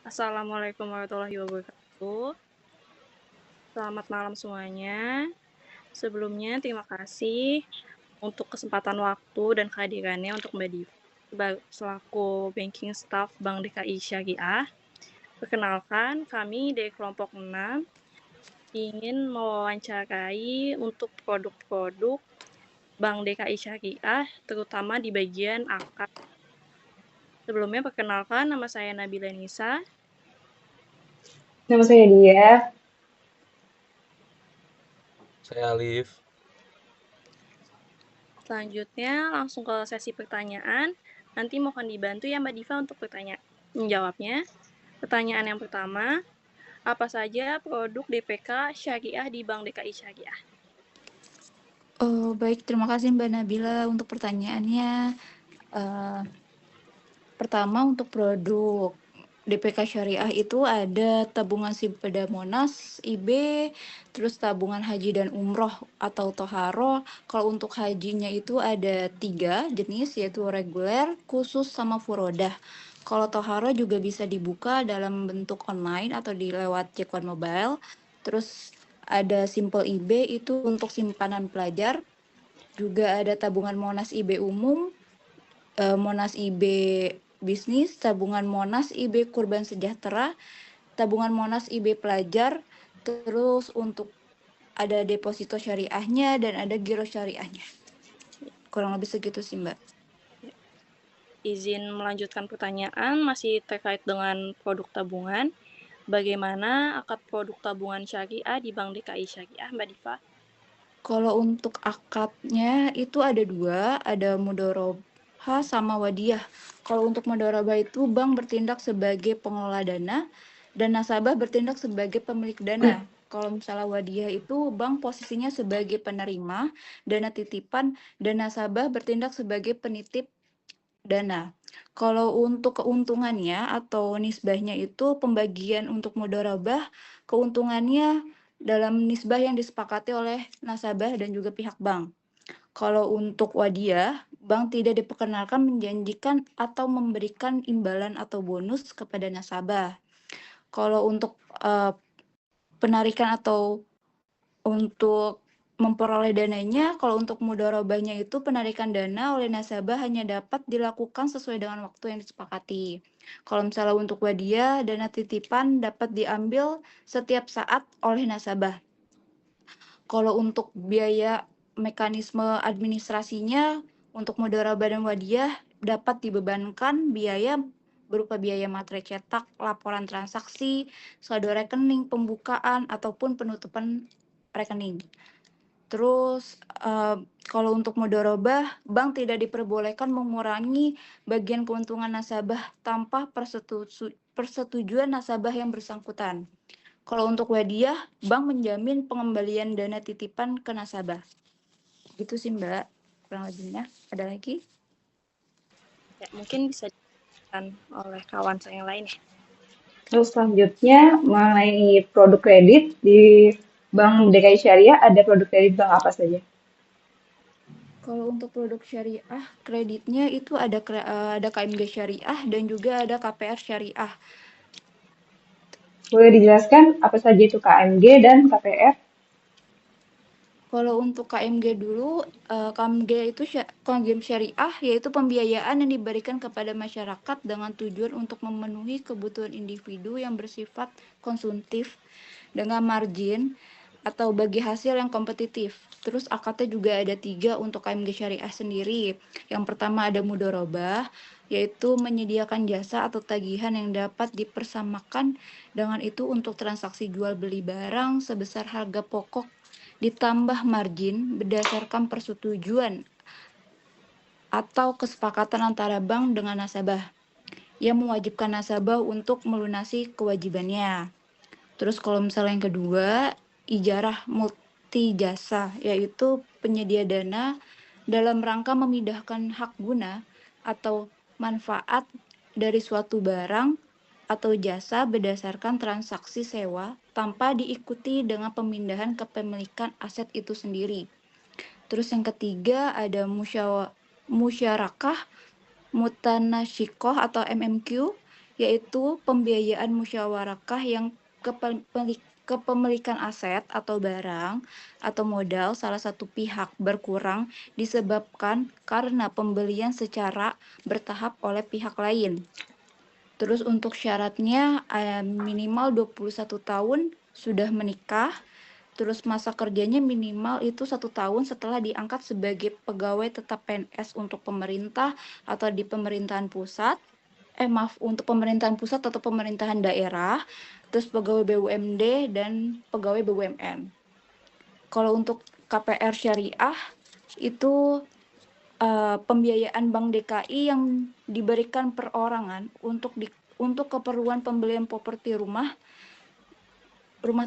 Assalamualaikum warahmatullahi wabarakatuh. Selamat malam semuanya. Sebelumnya terima kasih untuk kesempatan waktu dan kehadirannya untuk Mbak Diva selaku banking staff Bank DKI Syariah. Perkenalkan, kami dari kelompok 6 ingin mewawancarai untuk produk-produk Bank DKI Syariah, terutama di bagian akad. Sebelumnya perkenalkan, nama saya Nabila Nisa. Nama saya Dia. Saya Alif. Selanjutnya langsung ke sesi pertanyaan. Nanti mohon dibantu ya Mbak Diva untuk menjawabnya. Pertanyaan yang pertama, apa saja produk DPK Syariah di Bank DKI Syariah? Oh, baik, terima kasih Mbak Nabila untuk pertanyaannya. Pertama untuk produk DPK Syariah itu ada tabungan Simpeda Monas, IB, terus tabungan haji dan umroh atau toharo. Kalau untuk hajinya itu ada 3 jenis, yaitu reguler, khusus, sama furodah. Kalau toharo juga bisa dibuka dalam bentuk online atau lewat Cekuan Mobile. Terus ada Simple IB itu untuk simpanan pelajar. Juga ada tabungan Monas IB umum, Monas IB bisnis, tabungan Monas IB Kurban Sejahtera, tabungan Monas IB pelajar, terus untuk ada deposito syariahnya dan ada giro syariahnya. Kurang lebih segitu sih Mbak. Izin melanjutkan pertanyaan masih terkait dengan produk tabungan. Bagaimana akad produk tabungan syariah di Bank DKI Syariah, Mbak Diva? Kalau untuk akadnya itu ada 2, ada mudharabah sama wadiyah. Kalau untuk mudharabah itu bank bertindak sebagai pengelola dana dan nasabah bertindak sebagai pemilik dana. Kalau misalnya wadiyah itu bank posisinya sebagai penerima dana titipan dan nasabah bertindak sebagai penitip dana. Kalau untuk keuntungannya atau nisbahnya itu pembagian untuk mudharabah, keuntungannya dalam nisbah yang disepakati oleh nasabah dan juga pihak bank. Kalau untuk wadiyah, bank tidak diperkenalkan menjanjikan atau memberikan imbalan atau bonus kepada nasabah. Kalau untuk penarikan atau untuk memperoleh dananya, kalau untuk mudharabahnya itu penarikan dana oleh nasabah hanya dapat dilakukan sesuai dengan waktu yang disepakati. Kalau misalnya untuk wadiyah, dana titipan dapat diambil setiap saat oleh nasabah. Kalau untuk biaya mekanisme administrasinya, untuk mudharabah dan wadiyah dapat dibebankan biaya berupa biaya materai cetak, laporan transaksi, saldo rekening, pembukaan, ataupun penutupan rekening. Terus kalau untuk mudharabah, bank tidak diperbolehkan mengurangi bagian keuntungan nasabah tanpa persetujuan nasabah yang bersangkutan. Kalau untuk wadiyah, bank menjamin pengembalian dana titipan ke nasabah. Gitu sih Mbak, kurang lebihnya. Ada lagi? Ya, mungkin bisa dijelaskan oleh kawan saya yang lain ya. Terus selanjutnya mengenai produk kredit di Bank DKI Syariah, ada produk kredit bank apa saja? Kalau untuk produk syariah, kreditnya itu ada KMG Syariah dan juga ada KPR Syariah. Boleh dijelaskan apa saja itu KMG dan KPR? Kalau untuk KMG dulu, KMG itu KMG Syariah, yaitu pembiayaan yang diberikan kepada masyarakat dengan tujuan untuk memenuhi kebutuhan individu yang bersifat konsumtif dengan margin atau bagi hasil yang kompetitif. Terus akadnya juga ada 3 untuk KMG Syariah sendiri. Yang pertama ada mudharabah, yaitu menyediakan jasa atau tagihan yang dapat dipersamakan dengan itu untuk transaksi jual beli barang sebesar harga pokok ditambah margin berdasarkan persetujuan atau kesepakatan antara bank dengan nasabah yang mewajibkan nasabah untuk melunasi kewajibannya. Terus kalau misalnya yang kedua, ijarah multi jasa, yaitu penyedia dana dalam rangka memindahkan hak guna atau manfaat dari suatu barang atau jasa berdasarkan transaksi sewa tanpa diikuti dengan pemindahan kepemilikan aset itu sendiri. Terus yang ketiga ada musyarakah mutanasyikoh atau MMQ, yaitu pembiayaan musyawarakah yang kepemilikan aset atau barang atau modal salah satu pihak berkurang disebabkan karena pembelian secara bertahap oleh pihak lain. Terus untuk syaratnya minimal 21 tahun sudah menikah. Terus masa kerjanya minimal itu 1 tahun setelah diangkat sebagai pegawai tetap PNS untuk pemerintah atau di pemerintahan pusat. Untuk pemerintahan pusat atau pemerintahan daerah, terus pegawai BUMD dan pegawai BUMN. Kalau untuk KPR syariah itu pembiayaan Bank DKI yang diberikan perorangan untuk keperluan pembelian properti rumah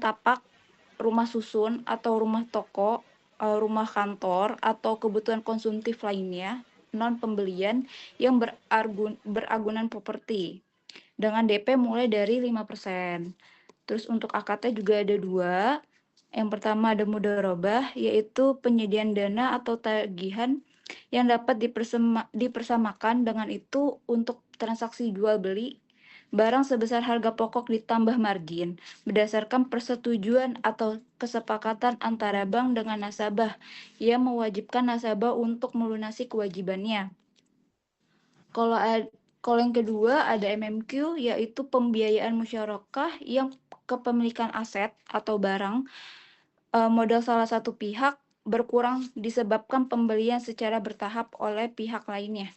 tapak, rumah susun atau rumah toko, rumah kantor atau kebutuhan konsumtif lainnya non pembelian yang beragunan properti dengan DP mulai dari 5%. Terus untuk akadnya juga ada 2. Yang pertama ada mudharabah, yaitu penyediaan dana atau tagihan yang dapat dipersamakan dengan itu untuk transaksi jual beli barang sebesar harga pokok ditambah margin berdasarkan persetujuan atau kesepakatan antara bank dengan nasabah yang mewajibkan nasabah untuk melunasi kewajibannya. Kalau yang kedua ada MMQ, yaitu pembiayaan musyarakah yang kepemilikan aset atau barang modal salah satu pihak berkurang disebabkan pembelian secara bertahap oleh pihak lainnya.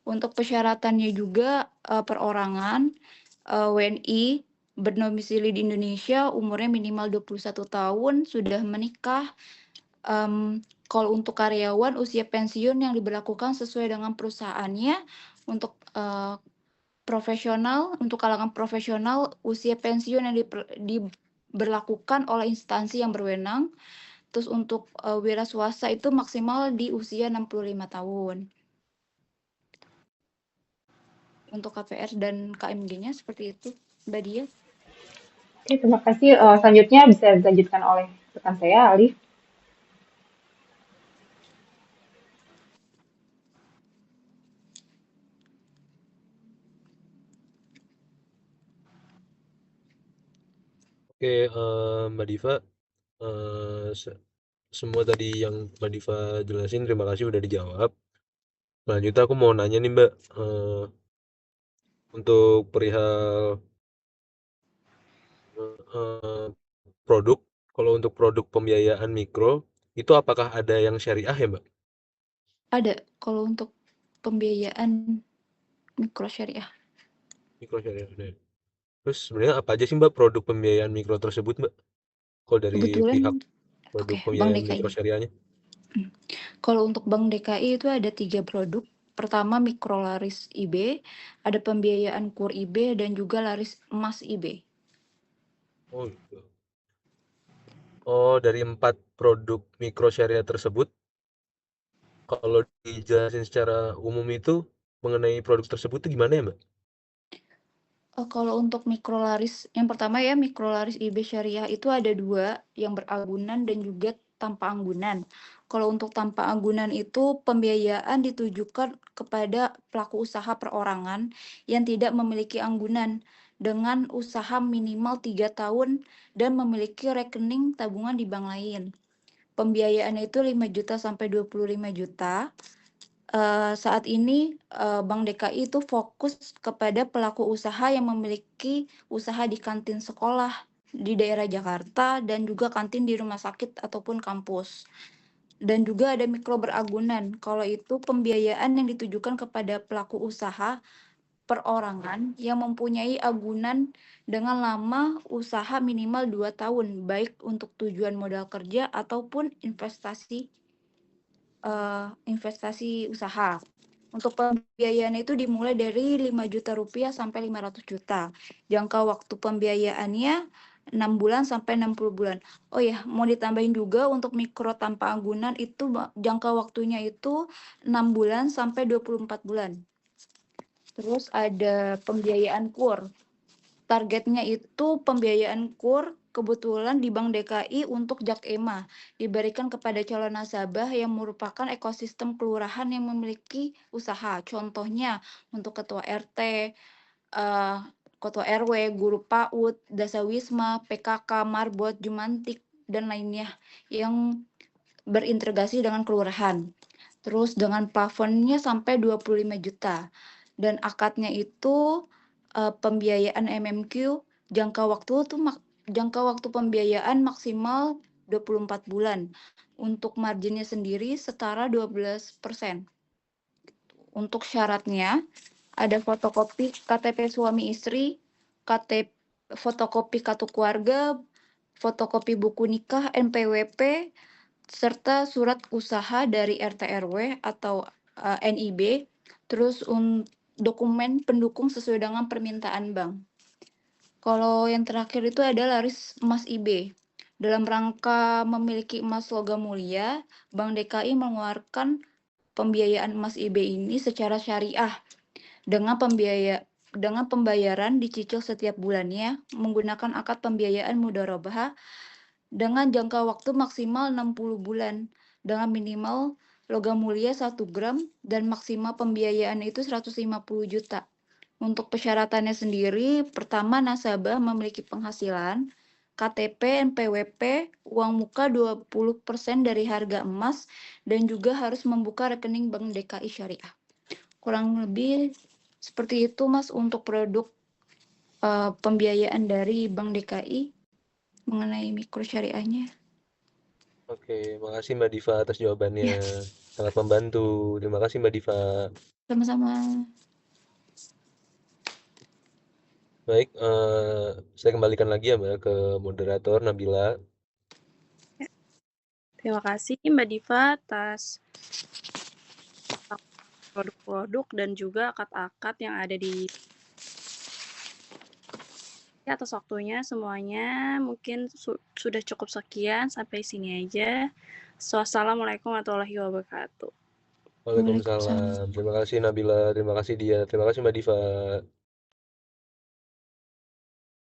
Untuk persyaratannya juga perorangan WNI berdomisili di Indonesia, umurnya minimal 21 tahun, sudah menikah. Kalau untuk karyawan, usia pensiun yang diberlakukan sesuai dengan perusahaannya. Untuk profesional, untuk kalangan profesional, usia pensiun yang diberlakukan oleh instansi yang berwenang. Terus untuk wira swasta itu maksimal di usia 65 tahun. Untuk KPR dan KMG-nya seperti itu, Mbak Dia. Oke, terima kasih. Selanjutnya bisa dilanjutkan oleh rekan saya, Alif. Oke, Mbak Diva, semua tadi yang Mbak Diva jelasin terima kasih udah dijawab. Selanjutnya aku mau nanya nih Mbak, untuk perihal produk, kalau untuk produk pembiayaan mikro, itu apakah ada yang syariah ya Mbak? Ada, kalau untuk pembiayaan mikro syariah. Mikro syariah ada. Terus sebenarnya apa aja sih Mbak produk pembiayaan mikro tersebut Mbak? Kalau dari pihak Kebetulan, produk Bank pembiayaan mikro DKI. syariahnya? Kalau untuk Bank DKI itu ada 3 produk. Pertama mikrolaris IB, ada pembiayaan KUR IB, dan juga laris emas IB. Oh gitu. Oh, dari 4 produk mikro syariah tersebut, kalau dijelasin secara umum itu mengenai produk tersebut itu gimana ya Mbak? Kalau untuk mikrolaris, yang pertama ya mikrolaris IB syariah itu ada 2, yang beragunan dan juga tanpa anggunan. Kalau untuk tanpa anggunan itu pembiayaan ditujukan kepada pelaku usaha perorangan yang tidak memiliki anggunan dengan usaha minimal 3 tahun dan memiliki rekening tabungan di bank lain. Pembiayaan itu 5 juta sampai 25 juta. Saat ini Bank DKI itu fokus kepada pelaku usaha yang memiliki usaha di kantin sekolah di daerah Jakarta dan juga kantin di rumah sakit ataupun kampus. Dan juga ada mikro beragunan. Kalau itu pembiayaan yang ditujukan kepada pelaku usaha perorangan yang mempunyai agunan dengan lama usaha minimal 2 tahun, baik untuk tujuan modal kerja ataupun investasi usaha. Untuk pembiayaan itu dimulai dari 5 juta rupiah sampai 500 juta. Jangka waktu pembiayaannya 6 bulan sampai 60 bulan. Oh ya, mau ditambahin juga untuk mikro tanpa anggunan itu jangka waktunya itu 6 bulan sampai 24 bulan. Terus ada pembiayaan KUR. targetnya itu pembiayaan KUR kebetulan di Bank DKI untuk JAK-EMA diberikan kepada calon nasabah yang merupakan ekosistem kelurahan yang memiliki usaha. Contohnya untuk ketua RT, ketua RW, guru PAUD, dasawisma, PKK, marbot, jumantik, dan lainnya yang berintegrasi dengan kelurahan. Terus dengan plafonnya sampai 25 juta. Dan akadnya itu pembiayaan MMQ jangka waktu pembiayaan maksimal 24 bulan. Untuk marginnya sendiri setara 12%. Untuk syaratnya ada fotokopi KTP suami istri, fotokopi kartu keluarga, fotokopi buku nikah, NPWP, serta surat usaha dari RT RW atau NIB, terus dokumen pendukung sesuai dengan permintaan bank. Kalau yang terakhir itu adalah laris emas IB. Dalam rangka memiliki emas logam mulia, Bank DKI mengeluarkan pembiayaan emas IB ini secara syariah dengan pembayaran dicicil setiap bulannya menggunakan akad pembiayaan mudharabah dengan jangka waktu maksimal 60 bulan dengan minimal logam mulia 1 gram dan maksimal pembiayaan itu 150 juta. Untuk persyaratannya sendiri, pertama nasabah memiliki penghasilan, KTP, NPWP, uang muka 20% dari harga emas, dan juga harus membuka rekening Bank DKI Syariah. Kurang lebih seperti itu Mas untuk produk pembiayaan dari Bank DKI mengenai mikro syariahnya. Oke, makasih Mbak Diva atas jawabannya. Sangat membantu. Terima kasih Mbak Diva. Sama-sama. Baik, saya kembalikan lagi ya Mbak ke moderator Nabila. Terima kasih Mbak Diva atas produk-produk dan juga akad-akad yang ada di atas waktunya semuanya. Mungkin sudah cukup sekian, sampai sini aja. Wassalamualaikum warahmatullahi wabarakatuh. Waalaikumsalam. Terima kasih Nabila, terima kasih Dia, terima kasih Mbak Diva.